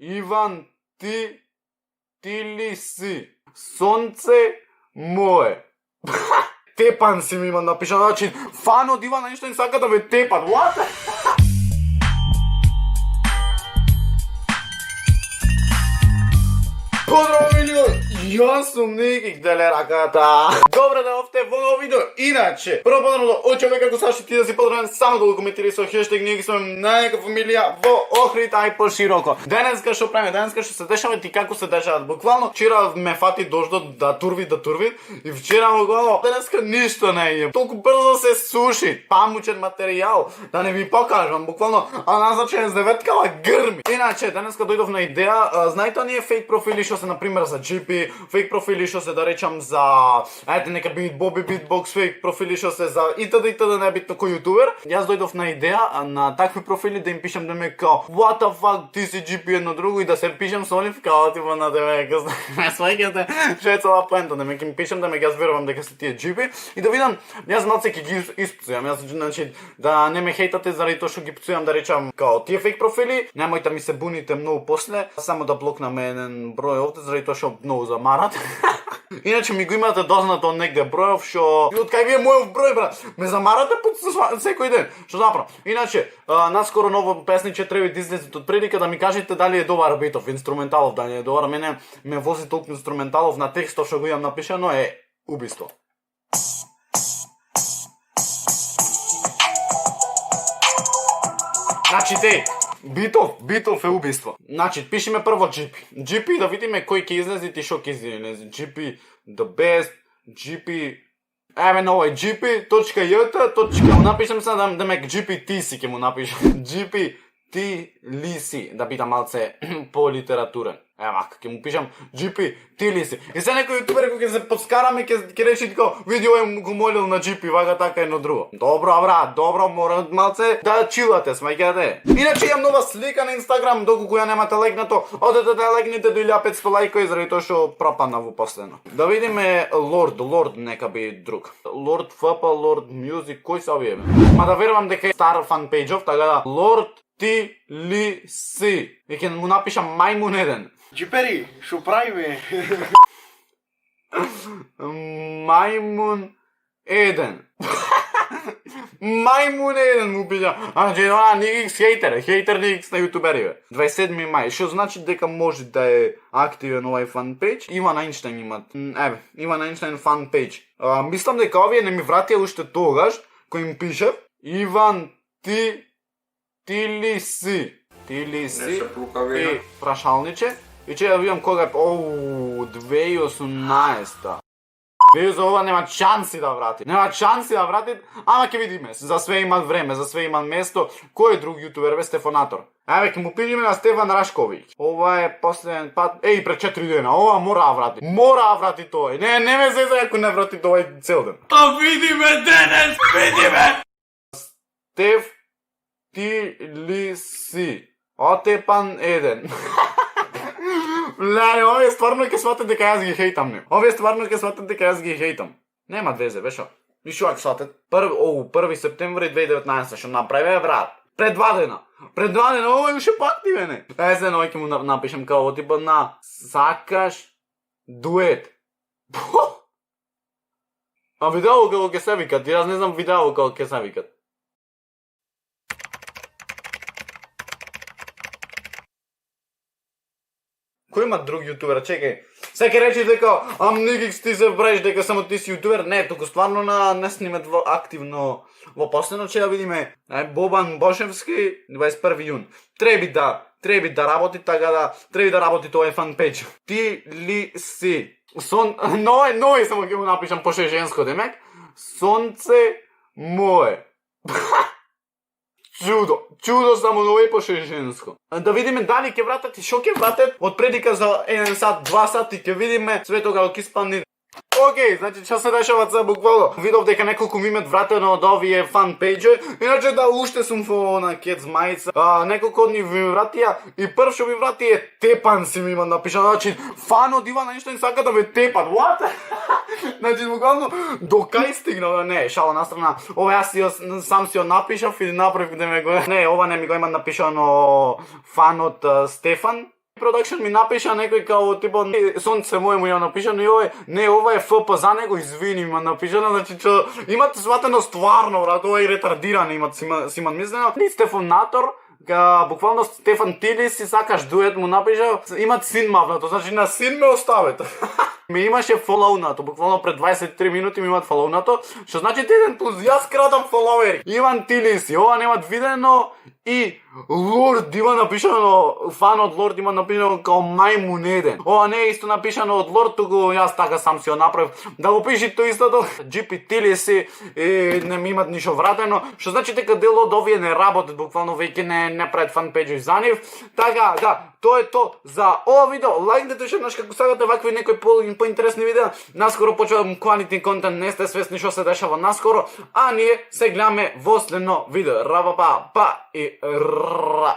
Иван, ти ли си? Сонце мое. Тепан си ми има напишано, значи фан од Иван Ајнштајн сака да ме тепат. What? Поздраво, милио! Јас сум Никик Делераката. Добре да овте во ново видео. Иначе, прво подрано од човека како Саши ти да си поздравен само да го коментирај со хештег Никик сум најка фамилија во Охрид ај пошироко. Денеска што правиме, денеска што се дешава ти како се дешават. Буквално вчера ме фати дождот да турви и вчера буквално денеска ништо не е. Толку брзо се суши памучен материјал да не ви покажам буквално, а назначен с деветкава грми. Иначе денеска дојдов на идеја, знаете оние фейк профили што се на пример за GP, фейк профили што се да речам за нека бит Боби Битбокс, фейк профили што се за итд небитно кој јутубер. Јас дојдов на идеја на такви профили да им пишам да ме као what the fuck ти си GP едно друго и да се пишам со Олив као типа на тебе сваќате што е цела поента да ме им пишам да ме јас верувам дека се тие GP и да видам јас малце ќе ги испуцувам. Јас значи да не ме хейтате заради тоа што ги пуцувам да речам као тие фейк профили, немојте ми се буните многу после, само да блокнаме еден број овде заради тоа што многу замарат. Иначе ми го имате дознато негде бројов што од кај ви е мојов број брат. Ме замарате секој ден. Што направам? Иначе наскоро ново песниче треба да излезе од предика да ми кажете дали е добар битов, инструменталов дали е добар. Мене ме вози толку инструменталов на текстов што го имам напишано е убиство. Значи битов е убиство. Значи пишеме прво GP. GP да видиме кој ќе излезе и што ќе излезе. GP the best, GP новој GP.jt. Напишам се да ме GP ти си ќе му напишам. GP ти ли си, да бидам малце по литературен. Ева, ќе му пишам GP ти ли си. И се некој јутубер кој ќе се подскараме ќе речи дека видео е го молил на GP вага така едно друго. Добро брат, добро, мора малце да чилате, смаќате. Иначе имам нова слика на Инстаграм, доколку ја немате легнато, одете да легнете до 1500 лајкови заради тоа што пропадна во последно. Да видиме Лорд нека би друг. Лорд ФП, Лорд Music, кој се овие? Ма да верувам дека е стар фан пејџов, така да Лорд ти ли си? И ќе му напишам мајмун еден. Джипери, шо правиме? Мајмун еден. Мајмун еден му пиша. Значи, она Никикс хейтер Никикс на јутубериве. 27 мај, што значи дека може да е активен овај фан пејдж. Иван Ајнштајн имат. Иван Ајнштајн фан пејдж. Мислам дека овие не ми вратија уште тогаш, кој им пише Иван ти ли си? Ти ли си? И прашалниче. И че да видам кога е 2018-та. За ова нема шанси да врати. Ама ќе видиме. За све имат време, за све имат место. Кој друг јутубер бе Стефанатор? Еве ќе му пишеме на Стефан Рашковиќ. Ова е последен пат. Пред 4 дена. Ова мора да врати. Мора да врати тој. Не ме зеза ако не врати тој цел ден. А видиме денес, видиме! Стеф ти ли си? Отепан еден. Ле, овие стварно ќе сватат дека јас ги хейтам, не. Нема везе, бешо. Вишо ако сватат. 1 септември 2019 што направи брат. Пред 2 дена, ова е уште пакти, не. Се ќе му напишам као типа на сакаш дует. А видео како ќе се викат, јас не знам видео како ќе се викат. Кој има друг јутубер? Чекај. Секој рече дека Никикс ти се правиш дека само ти си јутубер. Не, туку стварно не снимат активно во последно, че да видиме Бобан Бошевски 21 јун. Треби да работи така да работи тој фан пејдж. Ти ли си? Ној само ќе му напишам пошто е женско демек. Сонце мое. Чудо само новој пошто е женско. Да видиме дали ќе вратат и шо ќе вратат од предика за 1 сат, 2 сати ќе видиме свето како ќе испадне. Океј, значи што се дешава за буквално. Видов дека неколку ми имат вратено од овие фан пејџови, иначе да уште сум во на Кец мајца. Неколку од нив ми вратија и прв што ми врати е тепан си ми има напишано, значи фан од Иван Ајнштајн сака да ме тепат. What? Значи буквално до кај стигнал, не, шала на страна. Ова јас сам си напишав и направив да ме го. Не, ова не ми го има напишано фан од Стефан. Продакшн ми напиша некој као типо сонце моје му ја напишано и овој не ова е ФП за него извини ма напишано значи што имате сватено стварно брат ова е ретардирано имат симан мислено и Стефан Натор буквално Стефан Тили си сакаш дует му напиша имат син мавнато значи на син ме оставете. Ми имаше фолоунато, буквално пред 23 минути ми имат фолоунато, што значи еден плюс јас крадам фоловери. Иван Тилиси, ова немат видено и Лорд има напишано, фан од Лорд има напишано као мајмун еден. Ова не е исто напишано од Лорд, туку јас така сам си го направив. Да го пиши тоа истото, GP Тилиси не ми имат ништо вратено, што значи дека дел од овие не работат, буквално веќе не пред фан пејџ за нив. Така, да, тоа е тоа за ова видео. Лајкнете што наш како сакате вакви некои поинтересни видеа. Наскоро почувам quality контент, не сте свесни што се дешава наскоро, а ние се гледаме во следно видео. Па и ра.